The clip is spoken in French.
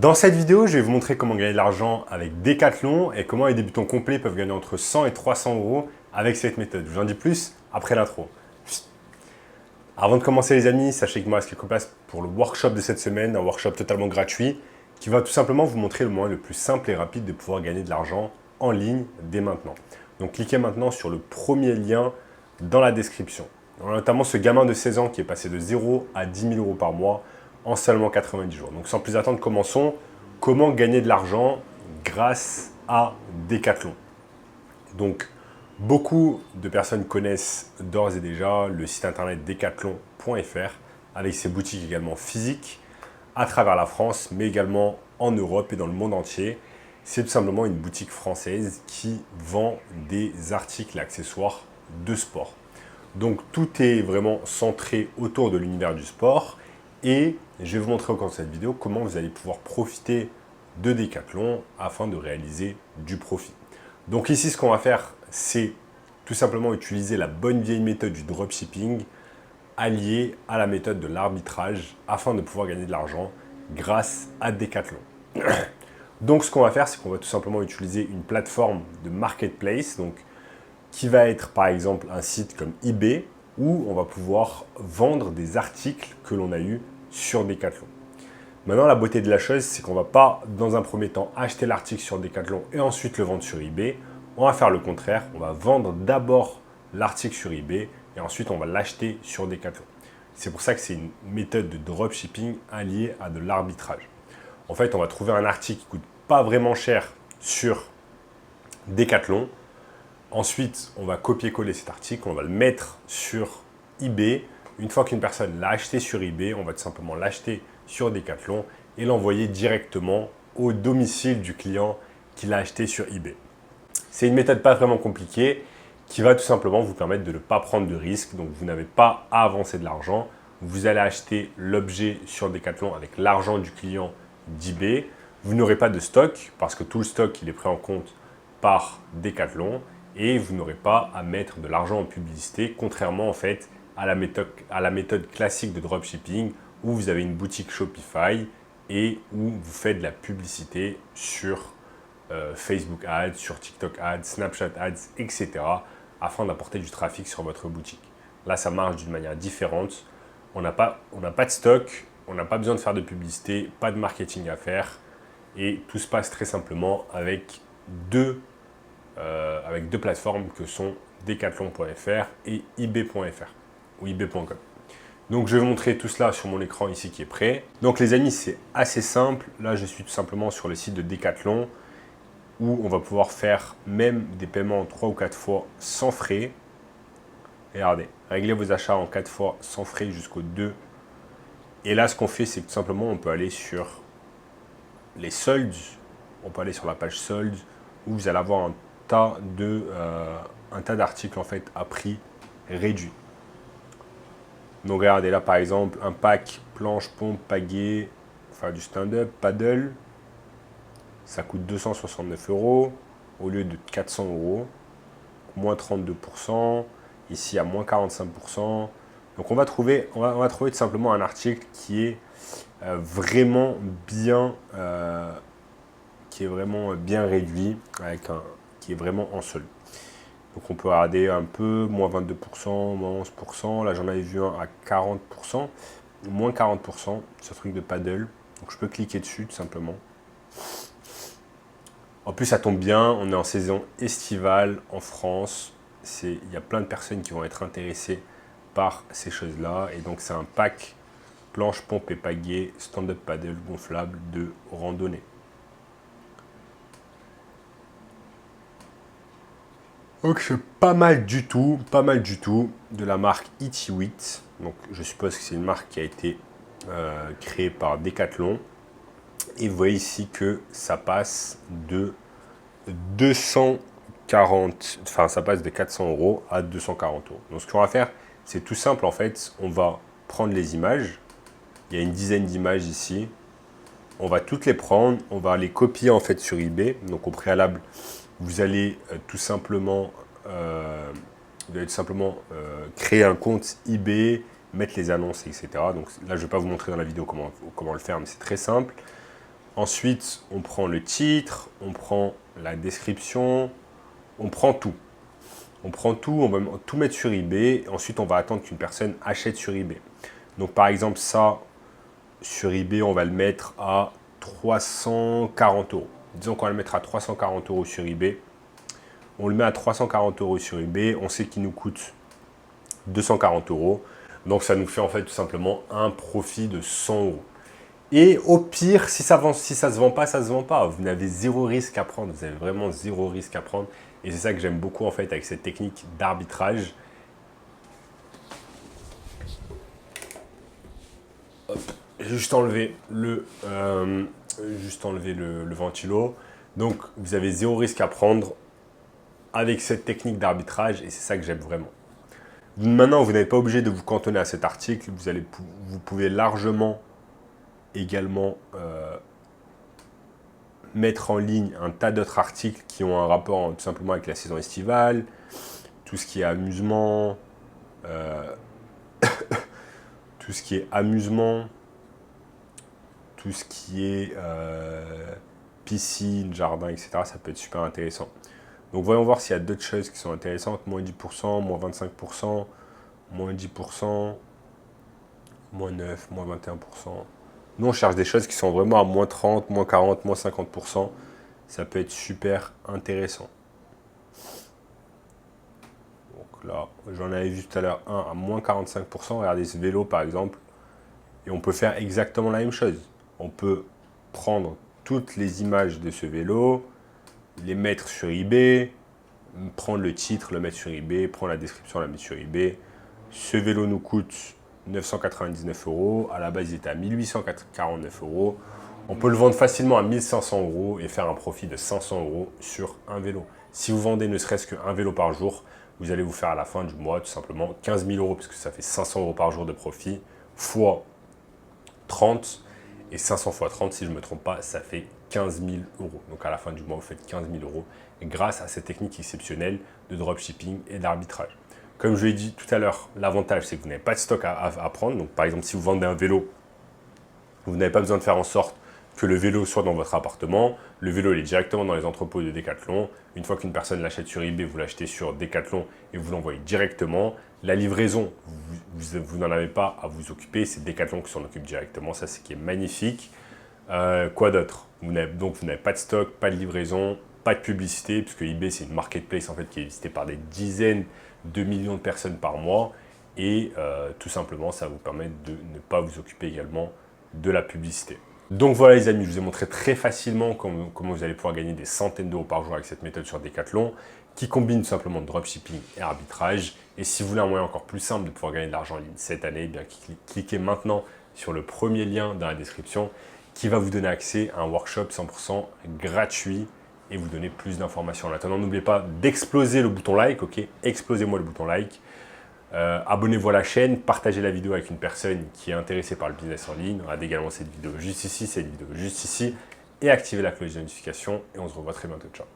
Dans cette vidéo, je vais vous montrer comment gagner de l'argent avec Decathlon et comment les débutants complets peuvent gagner entre 100 et 300 euros avec cette méthode. Je vous en dis plus après l'intro. Avant de commencer les amis, sachez que moi, reste quelques places pour le workshop de cette semaine, un workshop totalement gratuit qui va tout simplement vous montrer le moyen le plus simple et rapide de pouvoir gagner de l'argent en ligne dès maintenant. Donc cliquez maintenant sur le premier lien dans la description. On a notamment ce gamin de 16 ans qui est passé de 0 à 10 000 euros par mois en seulement 90 jours. Donc sans plus attendre, commençons. Comment gagner de l'argent grâce à Decathlon? Donc beaucoup de personnes connaissent d'ores et déjà le site internet decathlon.fr avec ses boutiques également physiques à travers la France, mais également en Europe et dans le monde entier. C'est tout simplement une boutique française qui vend des articles et accessoires de sport. Donc tout est vraiment centré autour de l'univers du sport et je vais vous montrer au cours de cette vidéo comment vous allez pouvoir profiter de Decathlon afin de réaliser du profit. Donc ici ce qu'on va faire, c'est tout simplement utiliser la bonne vieille méthode du dropshipping alliée à la méthode de l'arbitrage afin de pouvoir gagner de l'argent grâce à Decathlon. Donc ce qu'on va faire, c'est qu'on va tout simplement utiliser une plateforme de marketplace, donc qui va être par exemple un site comme eBay où on va pouvoir vendre des articles que l'on a eus sur Decathlon. Maintenant, la beauté de la chose, c'est qu'on ne va pas dans un premier temps acheter l'article sur Decathlon et ensuite le vendre sur eBay. On va faire le contraire, on va vendre d'abord l'article sur eBay et ensuite on va l'acheter sur Decathlon. C'est pour ça que c'est une méthode de dropshipping alliée à de l'arbitrage. En fait, on va trouver un article qui ne coûte pas vraiment cher sur Decathlon. Ensuite, on va copier-coller cet article, on va le mettre sur eBay. Une fois qu'une personne l'a acheté sur eBay, on va tout simplement l'acheter sur Decathlon et l'envoyer directement au domicile du client qui l'a acheté sur eBay. C'est une méthode pas vraiment compliquée qui va tout simplement vous permettre de ne pas prendre de risques. Donc, vous n'avez pas à avancer de l'argent. Vous allez acheter l'objet sur Decathlon avec l'argent du client d'eBay. Vous n'aurez pas de stock parce que tout le stock il est pris en compte par Decathlon. Et vous n'aurez pas à mettre de l'argent en publicité, contrairement en fait à la méthode classique de dropshipping où vous avez une boutique Shopify et où vous faites de la publicité sur Facebook Ads, sur TikTok Ads, Snapchat Ads, etc. afin d'apporter du trafic sur votre boutique. Là, ça marche d'une manière différente. On n'a pas de stock, on n'a pas besoin de faire de publicité, pas de marketing à faire et tout se passe très simplement avec deux plateformes que sont decathlon.fr et ebay.fr ou ebay.com. Donc je vais vous montrer tout cela sur mon écran ici qui est prêt. Donc les amis, c'est assez simple. Là, je suis tout simplement sur le site de Decathlon où on va pouvoir faire même des paiements en 3 ou 4 fois sans frais. Regardez, réglez vos achats en 4 fois sans frais jusqu'au 2. Et là, ce qu'on fait, c'est que tout simplement, on peut aller sur les soldes. On peut aller sur la page soldes où vous allez avoir un tas d'articles en fait à prix réduit. Donc regardez là par exemple un pack planche, pompe, pagaie, faire du stand-up, paddle, ça coûte 269 € au lieu de 400 €, moins 32%, ici à moins 45%. Donc on va trouver tout simplement un article qui est vraiment bien réduit qui est vraiment en solde. Donc on peut regarder un peu, moins 22%, moins 11%. Là j'en avais vu un à 40%, moins 40%, ce truc de paddle. Donc je peux cliquer dessus tout simplement. En plus ça tombe bien, on est en saison estivale en France. Il y a plein de personnes qui vont être intéressées par ces choses-là. Et donc c'est un pack planche, pompe et pagaie, stand-up paddle gonflable de randonnée. Donc c'est pas mal du tout de la marque Itiwit. Donc je suppose que c'est une marque qui a été créée par Decathlon. Et vous voyez ici que ça passe de 240, enfin ça passe de 400 € à 240 €. Donc ce qu'on va faire, c'est tout simple en fait. On va prendre les images. Il y a une dizaine d'images ici. On va toutes les prendre, on va les copier en fait sur eBay. Donc au préalable, vous allez tout simplement, créer un compte eBay, mettre les annonces, etc. Donc là, je ne vais pas vous montrer dans la vidéo comment le faire, mais c'est très simple. Ensuite, on prend le titre, on prend la description, on prend tout. On prend tout, on va tout mettre sur eBay. Ensuite, on va attendre qu'une personne achète sur eBay. Donc, par exemple, ça, sur eBay, on va le mettre à 340 euros. Disons qu'on va le mettre à 340 euros sur eBay. On le met à 340 euros sur eBay. On sait qu'il nous coûte 240 euros. Donc, ça nous fait en fait tout simplement un profit de 100 euros. Et au pire, si ça ne se vend pas, ça ne se vend pas. Vous n'avez zéro risque à prendre. Vous avez vraiment zéro risque à prendre. Et c'est ça que j'aime beaucoup en fait avec cette technique d'arbitrage. J'ai juste enlevé le ventilo. Donc, vous avez zéro risque à prendre avec cette technique d'arbitrage et c'est ça que j'aime vraiment. Maintenant, vous n'êtes pas obligé de vous cantonner à cet article. Vous pouvez largement également mettre en ligne un tas d'autres articles qui ont un rapport tout simplement avec la saison estivale, tout ce qui est amusement, tout ce qui est piscine, jardin, etc. Ça peut être super intéressant. Donc voyons voir s'il y a d'autres choses qui sont intéressantes. Moins 10%, moins 25%, moins 10%, moins 9, moins 21%. Nous, on cherche des choses qui sont vraiment à moins 30, moins 40, moins 50%. Ça peut être super intéressant. Donc là, j'en avais vu tout à l'heure un à moins 45%. Regardez ce vélo, par exemple. Et on peut faire exactement la même chose. On peut prendre toutes les images de ce vélo, les mettre sur eBay, prendre le titre, le mettre sur eBay, prendre la description, la mettre sur eBay. Ce vélo nous coûte 999 euros. À la base, il était à 1849 euros. On peut le vendre facilement à 1500 euros et faire un profit de 500 euros sur un vélo. Si vous vendez ne serait-ce qu'un vélo par jour, vous allez vous faire à la fin du mois tout simplement 15 000 euros, parce que ça fait 500 euros par jour de profit, fois 30. Et 500 fois 30, si je ne me trompe pas, ça fait 15 000 euros. Donc à la fin du mois, vous faites 15 000 euros grâce à cette technique exceptionnelle de dropshipping et d'arbitrage. Comme je l'ai dit tout à l'heure, l'avantage, c'est que vous n'avez pas de stock à prendre. Donc par exemple, si vous vendez un vélo, vous n'avez pas besoin de faire en sorte que le vélo soit dans votre appartement. Le vélo, il est directement dans les entrepôts de Decathlon. Une fois qu'une personne l'achète sur eBay, vous l'achetez sur Decathlon et vous l'envoyez directement. La livraison, vous n'en avez pas à vous occuper. C'est Decathlon qui s'en occupe directement. Ça, c'est qui est magnifique. Quoi d'autre? Donc, vous n'avez pas de stock, pas de livraison, pas de publicité, puisque eBay, c'est une marketplace en fait, qui est visitée par des dizaines de millions de personnes par mois. Et tout simplement, ça vous permet de ne pas vous occuper également de la publicité. Donc voilà les amis, je vous ai montré très facilement comment vous allez pouvoir gagner des centaines d'euros par jour avec cette méthode sur Decathlon qui combine tout simplement dropshipping et arbitrage. Et si vous voulez un moyen encore plus simple de pouvoir gagner de l'argent en ligne cette année, eh bien cliquez maintenant sur le premier lien dans la description qui va vous donner accès à un workshop 100% gratuit et vous donner plus d'informations. En attendant, n'oubliez pas d'exploser le bouton like, ok? Explosez-moi le bouton like. Abonnez-vous à la chaîne, partagez la vidéo avec une personne qui est intéressée par le business en ligne. Regardez également cette vidéo juste ici, cette vidéo juste ici. Et activez la cloche de notification. Et on se revoit très bientôt. Ciao.